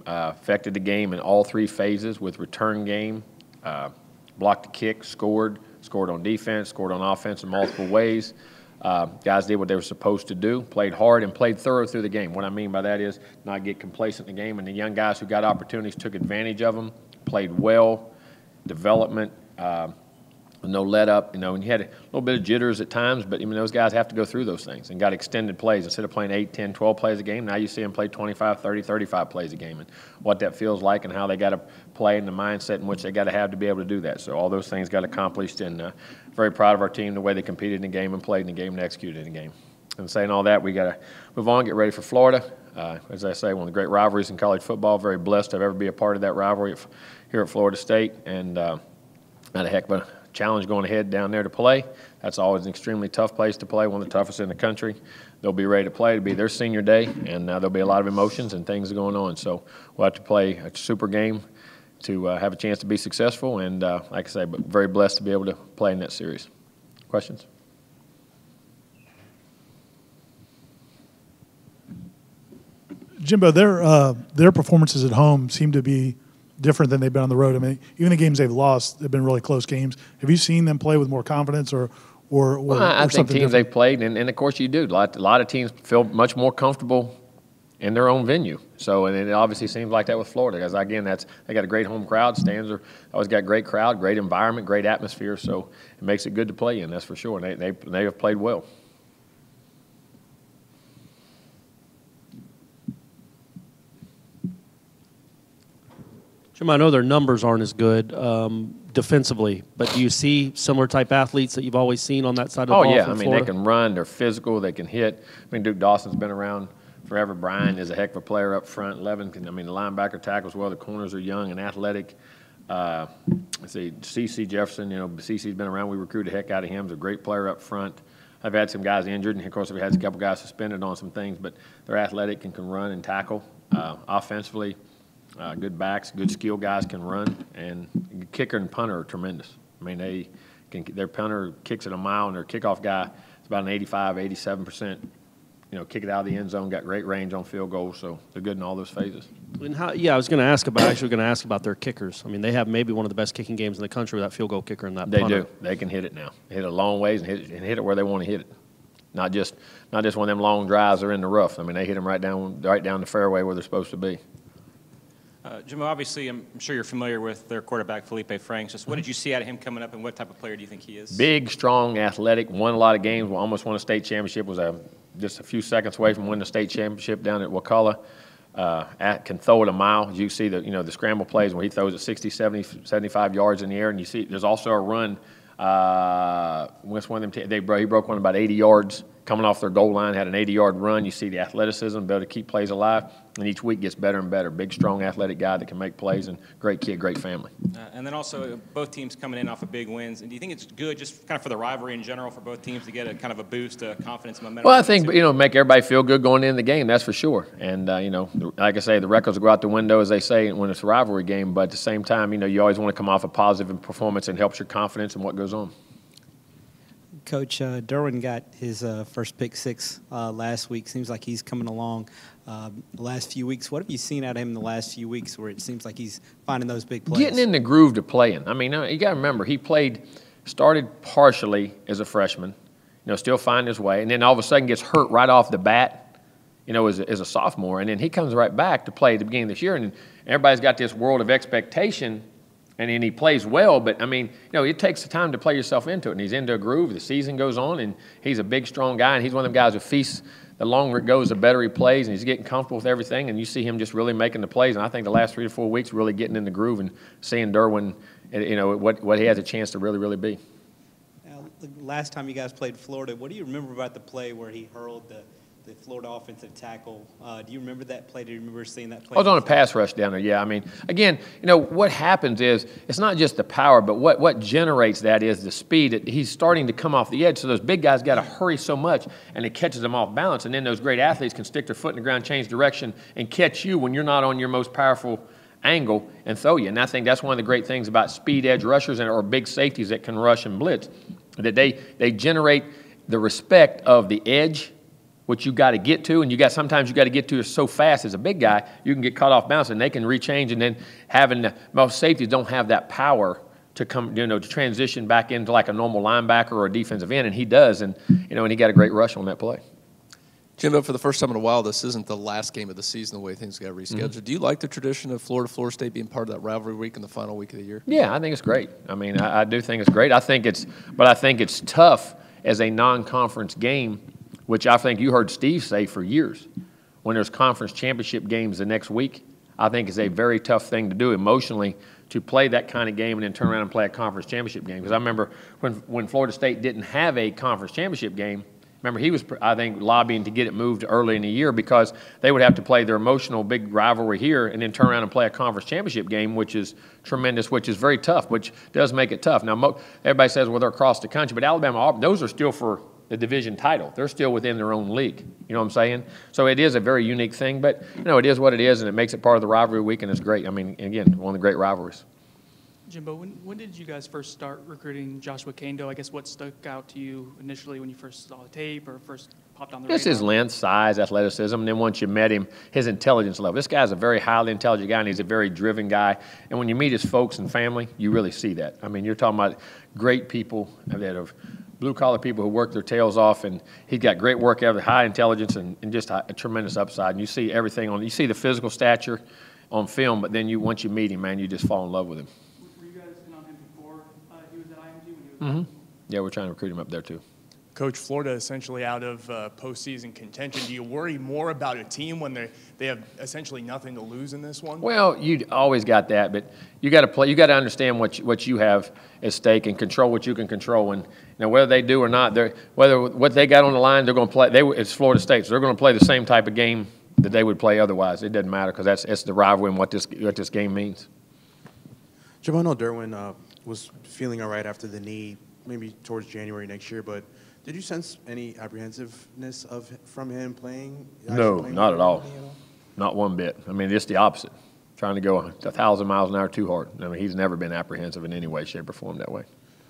affected the game in all three phases with return game, blocked a kick, scored on defense, scored on offense in multiple ways. Guys did what they were supposed to do, played hard and played thorough through the game. What I mean by that is not get complacent in the game, and the young guys who got opportunities took advantage of them, played well, development, no let up, and you had a little bit of jitters at times, but those guys have to go through those things and got extended plays. Instead of playing 8, 10, 12 plays a game, now you see them play 25, 30, 35 plays a game, and what that feels like and how they got to play and the mindset in which they got to have to be able to do that. So all those things got accomplished, and very proud of our team, the way they competed in the game and played in the game and executed in the game. And saying all that, we got to move on, get ready for Florida. As I say, one of the great rivalries in college football. Very blessed to ever be a part of that rivalry here at Florida State, and had a heck of a challenge going ahead down there to play. That's always an extremely tough place to play, one of the toughest in the country. They'll be ready to play. It'll be their senior day, and there'll be a lot of emotions and things going on. So we'll have to play a super game to have a chance to be successful, and like I say, but very blessed to be able to play in that series. Questions? Jimbo, their performances at home seem to be different than they've been on the road. I mean, even the games they've lost have been really close games. Have you seen them play with more confidence or I think teams they've played, and of course you do. A lot of teams feel much more comfortable in their own venue. So, and it obviously seems like that with Florida, because again, they got a great home crowd. Stands are always got great crowd, great environment, great atmosphere. So it makes it good to play in. That's for sure. And they have played well. Jim, I know their numbers aren't as good defensively, but do you see similar type athletes that you've always seen on that side of the ball? Oh, yeah. From Florida? Florida? They can run. They're physical. They can hit. Duke Dawson's been around forever. Brian is a heck of a player up front. Levin the linebacker tackles well. The corners are young and athletic. Let's see, C.C. Jefferson, C.C.'s been around. We recruited the heck out of him. He's a great player up front. I've had some guys injured, and of course, we've had a couple guys suspended on some things, but they're athletic and can run and tackle. Offensively, good backs, good skill guys can run, and kicker and punter are tremendous. Their punter kicks it a mile, and their kickoff guy is about an 85, 87%. Kick it out of the end zone, got great range on field goals, so they're good in all those phases. And I was going to ask about their kickers. They have maybe one of the best kicking games in the country with that field goal kicker and that punter. They do. They can hit it now. Hit it a long ways and hit it where they want to hit it. Not just one of them long drives are in the rough. They hit them right down the fairway where they're supposed to be. Jimbo, obviously, I'm sure you're familiar with their quarterback, Felipe Franks. Just what did you see out of him coming up, and what type of player do you think he is? Big, strong, athletic, won a lot of games, almost won a state championship, was just a few seconds away from winning the state championship down at Wakulla. Can throw it a mile. You see the scramble plays when he throws it 60, 70, 75 yards in the air, and you see there's also a run. What's one of them? He broke one about 80 yards coming off their goal line, had an 80-yard run. You see the athleticism, be able to keep plays alive, and each week gets better and better. Big, strong, athletic guy that can make plays, and great kid, great family. And then also both teams coming in off of big wins. And do you think it's good just kind of for the rivalry in general for both teams to get a kind of a boost, confidence, momentum? Well, I think, make everybody feel good going into the game, that's for sure. And, like I say, the records will go out the window, as they say, when it's a rivalry game. But at the same time, you always want to come off a positive performance and helps your confidence in what goes on. Coach, Derwin got his first pick six last week. Seems like he's coming along the last few weeks. What have you seen out of him in the last few weeks where it seems like he's finding those big plays? Getting in the groove to playing. You got to remember, he started partially as a freshman, still finding his way, and then all of a sudden gets hurt right off the bat, as a sophomore. And then he comes right back to play at the beginning of this year, and everybody's got this world of expectation. And then he plays well, but, it takes the time to play yourself into it. And he's into a groove. The season goes on, and he's a big, strong guy. And he's one of them guys who feasts. The longer it goes, the better he plays. And he's getting comfortable with everything. And you see him just really making the plays. And I think the last 3 to 4 weeks really getting in the groove and seeing Derwin, what he has a chance to really, really be. Now, the last time you guys played Florida, what do you remember about the play where he hurled the Florida offensive tackle? Do you remember that play? Do you remember seeing that play? I was on a pass rush down there, yeah. Again, what happens is it's not just the power, but what generates that is the speed. He's starting to come off the edge, so those big guys got to hurry so much, and it catches them off balance. And then those great athletes can stick their foot in the ground, change direction, and catch you when you're not on your most powerful angle and throw you. And I think that's one of the great things about speed edge rushers or big safeties that can rush and blitz, that they generate the respect of the edge what you got to get to, and sometimes you got to get to it so fast as a big guy, you can get caught off balance, and they can rechange, and then most safeties don't have that power to come, to transition back into like a normal linebacker or a defensive end, and he does, and he got a great rush on that play. Jimbo, for the first time in a while, this isn't the last game of the season, the way things got rescheduled. Mm-hmm. Do you like the tradition of Florida State being part of that rivalry week in the final week of the year? Yeah, I think it's great. I mean, I do think it's great. I think it's tough as a non-conference game, which I think you heard Steve say for years. When there's conference championship games the next week, I think it's a very tough thing to do emotionally to play that kind of game and then turn around and play a conference championship game. Because I remember when Florida State didn't have a conference championship game, remember, he was, I think, lobbying to get it moved early in the year because they would have to play their emotional big rivalry here and then turn around and play a conference championship game, which is tremendous, which is very tough, which does make it tough. Now, everybody says, well, they're across the country, but Alabama, Auburn, those are still for the division title. They're still within their own league. You know what I'm saying? So it is a very unique thing, but, it is what it is, and it makes it part of the rivalry week, and it's great. I mean, again, one of the great rivalries. Jimbo, when did you guys first start recruiting Joshua Kando? I guess what stuck out to you initially when you first saw the tape or first popped on the radar? Just his length, size, athleticism, and then once you met him, his intelligence level. This guy's a very highly intelligent guy, and he's a very driven guy. And when you meet his folks and family, you really see that. I mean, you're talking about great people that are blue-collar people who work their tails off, and he's got great work ethic, high intelligence, and just a tremendous upside. And you see everything you see the physical stature on film, but then once you meet him, man, you just fall in love with him. Were you guys in on him before he was at IMG when he was Yeah, we're trying to recruit him up there too. Coach, Florida essentially out of postseason contention. Do you worry more about a team when they have essentially nothing to lose in this one? Well, you always got that, but you got to play. You got to understand what you have at stake and control what you can control. And whether they do or not, whether what they got on the line, they're going to play. It's Florida State, so they're going to play the same type of game that they would play otherwise. It doesn't matter because it's the rivalry and what this game means. Jimbo, I know Derwin was feeling all right after the knee, maybe towards January next year, but did you sense any apprehensiveness from him playing? No, not at all. Not one bit. I mean, it's the opposite. Trying to go 1,000 miles an hour too hard. I mean, he's never been apprehensive in any way, shape, or form that way.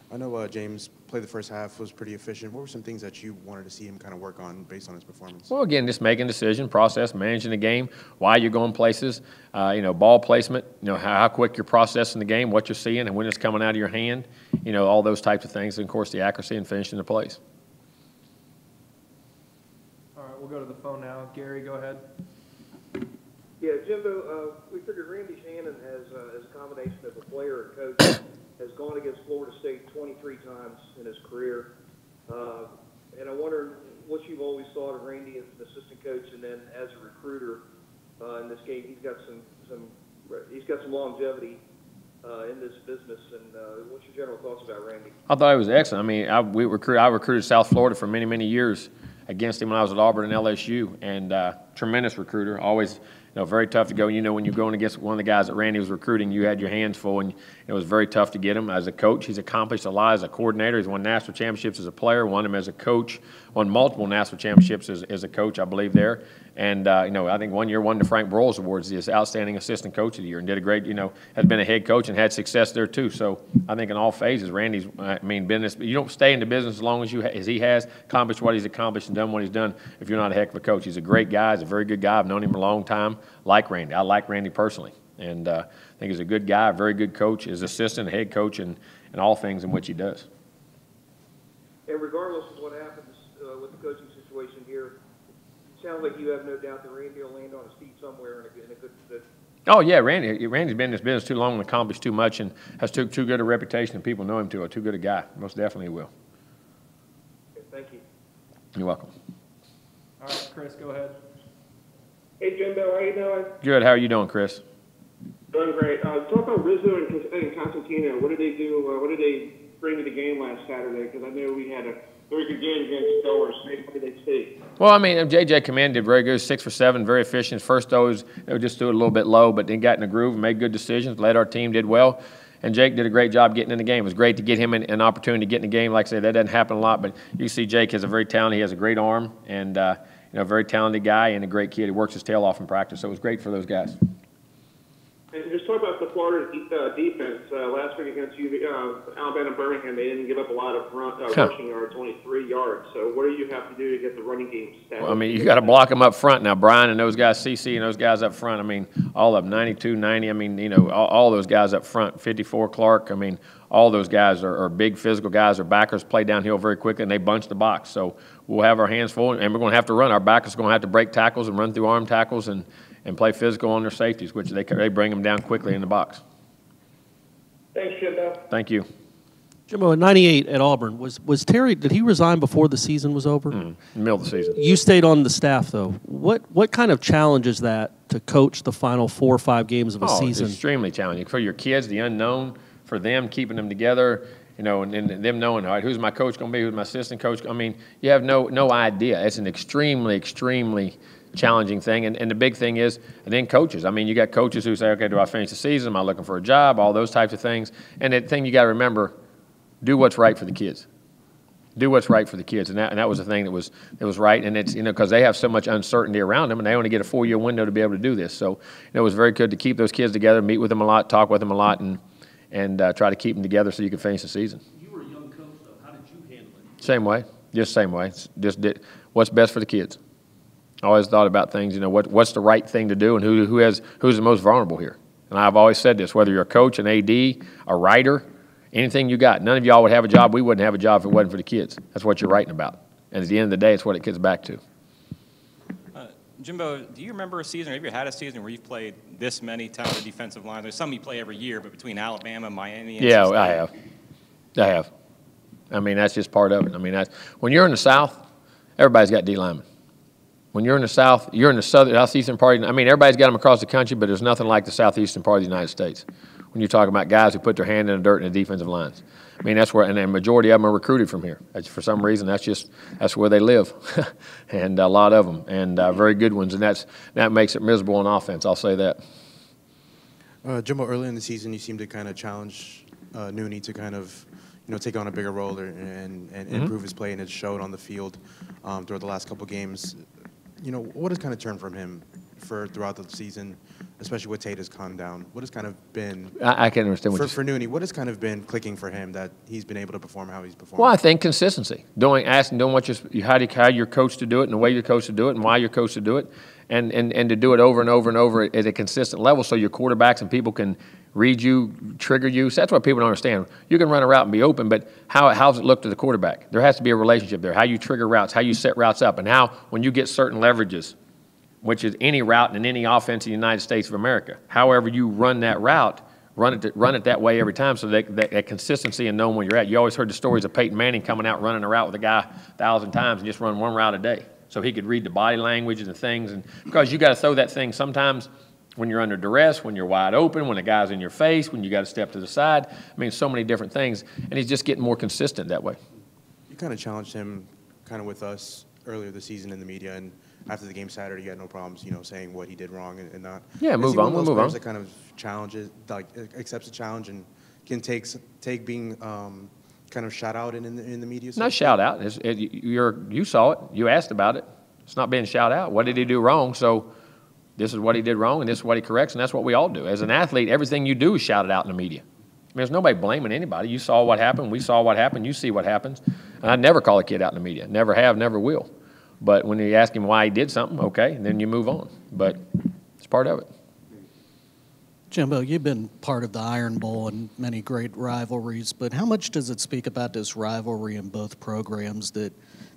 I know James played the first half, was pretty efficient. What were some things that you wanted to see him kind of work on based on his performance? Well, again, just making decision, process, managing the game, why you're going places, ball placement, how quick you're processing the game, what you're seeing, and when it's coming out of your hand, all those types of things, and, of course, the accuracy and finishing the plays. All right, we'll go to the phone now. Gary, go ahead. Yeah, Jimbo, we figured Randy Shannon as a combination of a player and coach has gone against Florida State 23 times in his career. And I wonder what you've always thought of Randy as an assistant coach and then as a recruiter in this game. He's got some longevity in this business. And what's your general thoughts about Randy? I thought he was excellent. I mean, I recruited South Florida for many, many years against him when I was at Auburn and LSU, and tremendous recruiter. Always, very tough to go. When you're going against one of the guys that Randy was recruiting, you had your hands full, and it was very tough to get him. As a coach, he's accomplished a lot as a coordinator. He's won national championships as a player, won them as a coach, won multiple national championships as a coach, I believe, there. And, I think one year won the Frank Broyles Awards, the Outstanding Assistant Coach of the Year, and did a great, has been a head coach and had success there too. So I think in all phases, Randy's, business, you don't stay in the business as long as he has, accomplished what he's accomplished and done what he's done if you're not a heck of a coach. He's a great guy. He's a very good guy. I've known him a long time. Like Randy. I like Randy personally. And I think he's a good guy, a very good coach, his assistant, head coach, and all things in which he does. And regardless of what happens with the coaching situation here, it sounds like you have no doubt that Randy will land on his feet somewhere in a good position. Oh, yeah, Randy's been in this business too long and accomplished too much and has too good a reputation and people know him too good a guy. Most definitely will. Okay, thank you. You're welcome. All right, Chris, go ahead. Hey, Jimbo, how you doing? Good. How are you doing, Chris? Doing great. Talk about Rizzo and Constantino. What did they do? What did they bring to the game last Saturday? Because I know we had a very good game against Delaware State. What did they see? Well, J.J. Command did very good, 6 for 7, very efficient. First those, they would just do it a little bit low, but then got in the groove and made good decisions, led our team, did well. And Jake did a great job getting in the game. It was great to get him an opportunity to get in the game. Like I said, that doesn't happen a lot, but you see Jake has a very talented, he has a great arm, and a very talented guy and a great kid. He works his tail off in practice, so it was great for those guys. And just talk about the Florida defense. Last week against Alabama and Birmingham, they didn't give up a lot of rushing yards, only 3 yards. So what do you have to do to get the running game established? Well, I mean, you got to block them up front. Now, Brian and those guys, CC and those guys up front, I mean, all of them, 92, 90. I mean, you know, all those guys up front, 54, Clark. I mean, all those guys are big physical guys. Their backers play downhill very quickly, and they bunch the box. So we'll have our hands full, and we're going to have to run. Our backers are going to have to break tackles and run through arm tackles and play physical on their safeties, which they bring them down quickly in the box. Thanks, Jimbo. Thank you. Jimbo, in '98 at Auburn, was Terry? Did he resign before the season was over? In the middle of the season. You stayed on the staff though. What kind of challenge is that to coach the final 4 or 5 games of a season? It's extremely challenging for your kids, the unknown, for them keeping them together. You know, and them knowing, all right, who's my coach going to be? Who's my assistant coach? I mean, you have no idea. It's an extremely challenging thing, and the big thing is, and then coaches. I mean, you got coaches who say, okay, do I finish the season? Am I looking for a job? All those types of things. And the thing you got to remember, do what's right for the kids. Do what's right for the kids, and that was the thing that was right. And it's, you know, because they have so much uncertainty around them, and they only get a 4-year window to be able to do this. So, you know, it was very good to keep those kids together, meet with them a lot, talk with them a lot, and try to keep them together so you can finish the season. You were a young coach though. How did you handle it? Same way, just same way. Just did what's best for the kids. Always thought about things, you know, what's the right thing to do and who's the most vulnerable here. And I've always said this, whether you're a coach, an AD, a writer, anything you got, none of y'all would have a job. We wouldn't have a job if it wasn't for the kids. That's what you're writing about. And at the end of the day, it's what it gets back to. Jimbo, do you remember a season, or have you had a season where you've played this many talented defensive lines? There's some you play every year, but between Alabama, Miami, and Yeah, I have. I mean, that's just part of it. I mean, when you're in the South, everybody's got D linemen. When you're in the South, you're in the southeastern part. I mean, everybody's got them across the country, but there's nothing like the southeastern part of the United States. When you're talking about guys who put their hand in the dirt in the defensive lines, I mean, that's where, and the majority of them are recruited from here. For some reason, that's where they live, and a lot of them, and very good ones, and that makes it miserable on offense. I'll say that. Jimbo, early in the season, you seemed to kind of challenge Nooney to kind of, you know, take on a bigger role and improve his play, and it showed on the field throughout the last couple games. You know, what has kind of turned from him throughout the season, especially with Tate has calmed down? What has kind of been I can't understand what for Nooney? What has kind of been clicking for him that he's been able to perform how he's performed? Well, I think consistency, doing what how you're coached to do it, and the way you're coached to do it, and why you're coached to do it, and to do it over and over and over at a consistent level, so your quarterbacks and people can read you, trigger you. So that's what people don't understand. You can run a route and be open, but how does it look to the quarterback? There has to be a relationship there. How you trigger routes, how you set routes up, and how when you get certain leverages, which is any route in any offense in the United States of America. However you run that route, run it that way every time, so that consistency and knowing where you're at. You always heard the stories of Peyton Manning coming out running a route with a guy 1,000 times and just run one route a day, so he could read the body language and the things. And because you got to throw that thing sometimes when you're under duress, when you're wide open, when a guy's in your face, when you got to step to the side. I mean, so many different things, and he's just getting more consistent that way. You kind of challenged him kind of with us earlier this season in the media, and after the game Saturday, you had no problems, you know, saying what he did wrong and not. Yeah, move on. We'll move on. That kind of challenges, like accepts a challenge and can take being kind of shout out in the media. No shout out. You saw it. You asked about it. It's not being shout out. What did he do wrong? So this is what he did wrong, and this is what he corrects, and that's what we all do. As an athlete, everything you do is shouted out in the media. I mean, there's nobody blaming anybody. You saw what happened. We saw what happened. You see what happens. And I'd never call a kid out in the media. Never have, never will. But when you ask him why he did something, okay, and then you move on. But it's part of it. Jimbo, you've been part of the Iron Bowl and many great rivalries, but how much does it speak about this rivalry in both programs that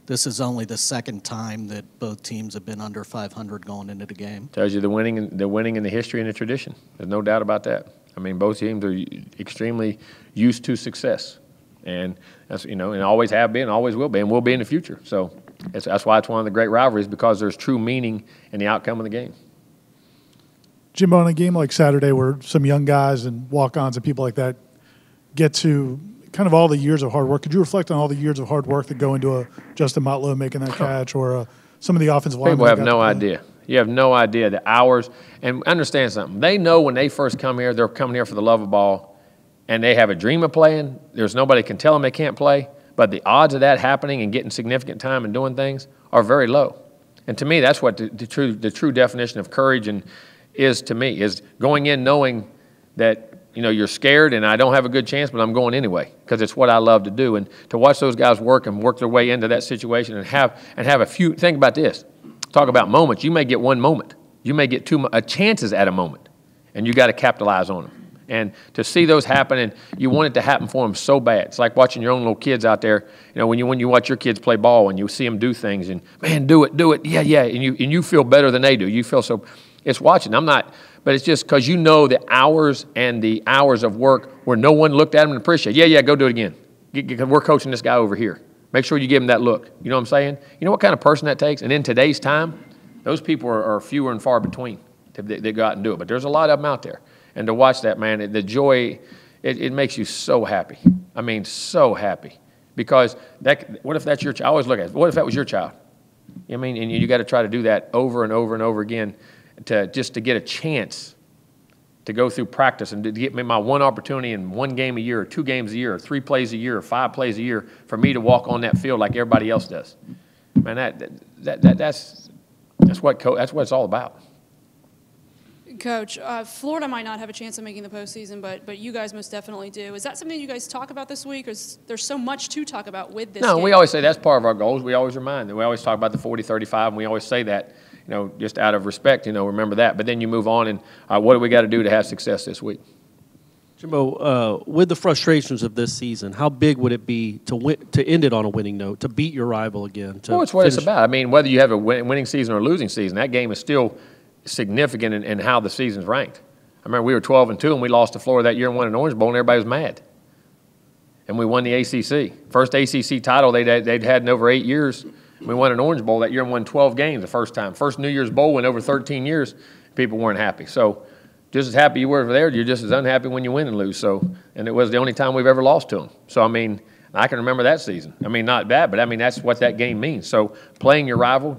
this is only the second time that both teams have been under 500 going into the game? Tells you the winning and the history and the tradition. There's no doubt about that. I mean, both teams are extremely used to success, and that's, you know, and always have been, always will be, and will be in the future. So that's why it's one of the great rivalries, because there's true meaning in the outcome of the game. Jimbo, on a game like Saturday where some young guys and walk-ons and people like that get to kind of all the years of hard work, could you reflect on all the years of hard work that go into a Justin Motlow making that catch, or some of the offensive linemen? People have no idea. You have no idea the hours. And understand something. They know when they first come here, they're coming here for the love of ball, and they have a dream of playing. There's nobody can tell them they can't play. But the odds of that happening and getting significant time and doing things are very low. And to me, that's what the true definition of courage and is to me, is going in knowing that, you know, you're scared and I don't have a good chance, but I'm going anyway because it's what I love to do. And to watch those guys work and work their way into that situation and have a few, think about this. Talk about moments. You may get one moment. You may get two chances at a moment, and you got to capitalize on them. And to see those happen, and you want it to happen for them so bad. It's like watching your own little kids out there. You know, when you watch your kids play ball and you see them do things, and man, do it, yeah, and you feel better than they do. You feel so. It's watching. I'm not, but it's just because you know the hours and the hours of work where no one looked at them and appreciated. Yeah, go do it again. We're coaching this guy over here. Make sure you give him that look. You know what I'm saying? You know what kind of person that takes? And in today's time, those people are fewer and far between that go out and do it. But there's a lot of them out there. And to watch that, man, the joy, it makes you so happy. I mean, so happy. Because what if that's your child? I always look at it. What if that was your child? I mean, and you got to try to do that over and over and over again to get a chance to go through practice and to get me my one opportunity in one game a year or 2 games a year or 3 plays a year or 5 plays a year for me to walk on that field like everybody else does. Man, that's what it's all about. Coach, Florida might not have a chance of making the postseason, but you guys most definitely do. Is that something you guys talk about this week? Or there's so much to talk about with this game? We always say that's part of our goals. We always remind them. We always talk about the 40-35, and we always say that, you know, just out of respect, you know, remember that. But then you move on, and what do we got to do to have success this week? Jimbo, with the frustrations of this season, how big would it be to end it on a winning note, to beat your rival again? Well, it's what it's about. I mean, whether you have a winning season or a losing season, that game is still significant in how the season's ranked. I remember we were 12-2 and we lost to Florida that year and won an Orange Bowl and everybody was mad. And we won the ACC. First ACC title they'd had in over 8 years. We won an Orange Bowl that year and won 12 games the first time. First New Year's Bowl in over 13 years, people weren't happy. So just as happy you were over there, you're just as unhappy when you win and lose. So, and it was the only time we've ever lost to them. So, I mean, I can remember that season. I mean, not bad, but I mean, that's what that game means. So playing your rival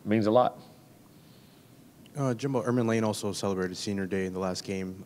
means a lot. Jimbo, Erman Lane also celebrated Senior Day in the last game.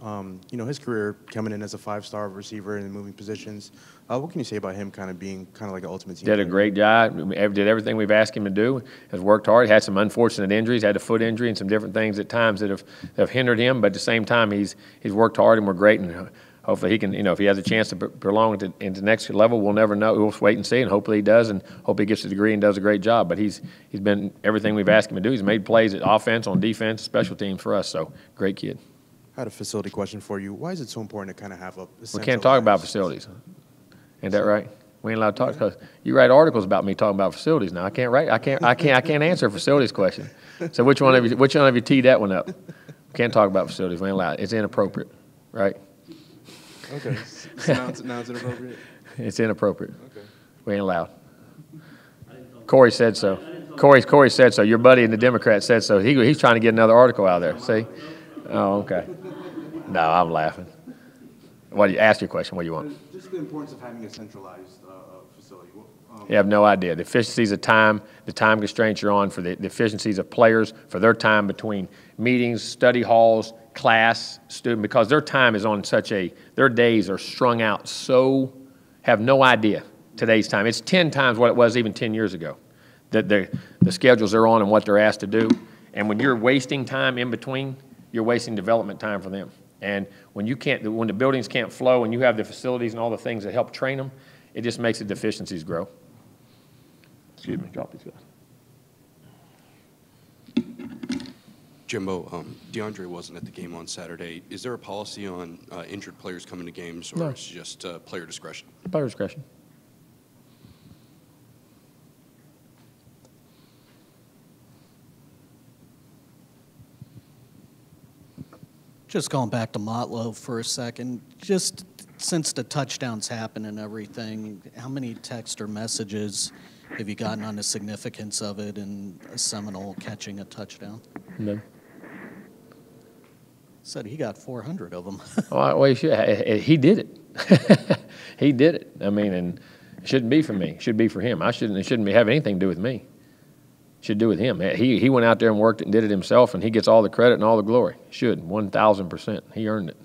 You know, his career coming in as a 5-star receiver and moving positions. What can you say about him kind of being kind of like an ultimate team? Did a great job. Did everything we've asked him to do. Has worked hard. Had some unfortunate injuries. Had a foot injury and some different things at times that have hindered him. But at the same time, he's worked hard and we're great. And hopefully he can, you know, if he has a chance to prolong it into the next level, we'll never know. We'll wait and see, and hopefully he does, and hope he gets the degree and does a great job. But he's been everything we've asked him to do. He's made plays at offense, on defense, special teams for us. So great kid. I had a facility question for you. Why is it so important to kind of have We can't talk about facilities. Ain't that right? We ain't allowed to talk because you write articles about me talking about facilities. Now I can't answer a facilities question. So which one of you teed that one up? We can't talk about facilities. We ain't allowed. It's inappropriate, right? Okay. So now it's inappropriate? It's inappropriate. Okay. We ain't allowed. Corey said so. Corey said so. Your buddy in the Democrat said so. He's trying to get another article out there. See? Oh, okay. No, I'm laughing. What do you ask your question? What do you want? Just the importance of having a centralized facility. You have no idea. The efficiencies of time, the time constraints you're on for the efficiencies of players, for their time between meetings, study halls, class, student, because their time is on their days are strung out so, have no idea today's time. It's 10 times what it was even 10 years ago, the schedules they're on and what they're asked to do. And when you're wasting time in between, you're wasting development time for them. And when the buildings can't flow and you have the facilities and all the things that help train them, it just makes the deficiencies grow. Excuse me, drop these guys. Jimbo, DeAndre wasn't at the game on Saturday. Is there a policy on injured players coming to games, or No. is it just player discretion? Player discretion. Just going back to Motlow for a second, just since the touchdowns happened and everything, how many text or messages have you gotten on the significance of it and a Seminole catching a touchdown? No. Said he got 400 of them. Well, he did it. He did it. I mean, and it shouldn't be for me. It should be for him. It shouldn't have anything to do with me. It should do with him. He went out there and worked it and did it himself, and he gets all the credit and all the glory. Should, 1,000%. He earned it.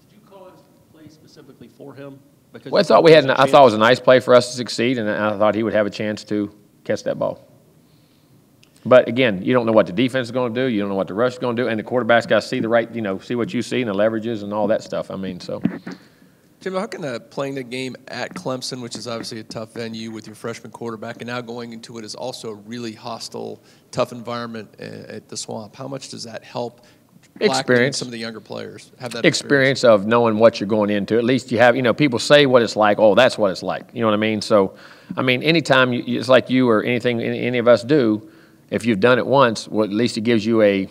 Did you call this play specifically for him? Well, I thought it was a nice play for us to succeed, and I thought he would have a chance to catch that ball. But again, you don't know what the defense is going to do. You don't know what the rush is going to do, and the quarterback's got to see the right, see what you see and the leverages and all that stuff. I mean, so. Jimbo, how can playing the game at Clemson, which is obviously a tough venue with your freshman quarterback, and now going into it is also a really hostile, tough environment at the Swamp, how much does that help Experience. some of the younger players have that experience of knowing what you're going into? At least you have, people say what it's like. Oh, that's what it's like. You know what I mean? So, I mean, anytime it's like you or anything any of us do, if you've done it once, well, at least it gives you a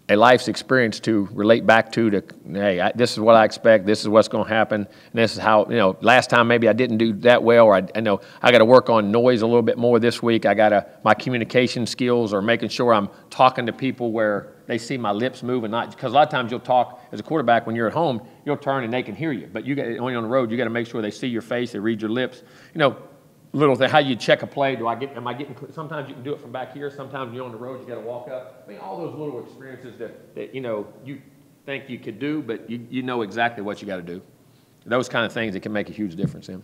life's experience to relate back to hey, this is what I expect, this is what's going to happen, and this is how, last time maybe I didn't do that well, or I know I got to work on noise a little bit more this week. I got to, my communication skills or making sure I'm talking to people where they see my lips move and not, because a lot of times you'll talk as a quarterback when you're at home, you'll turn and they can hear you, but when you're on the road, you got to make sure they see your face, they read your lips. Little thing, how you check a play, am I getting, sometimes you can do it from back here, sometimes you're on the road, you got to walk up. I mean, all those little experiences that you think you could do, but you know exactly what you got to do. Those kind of things that can make a huge difference in.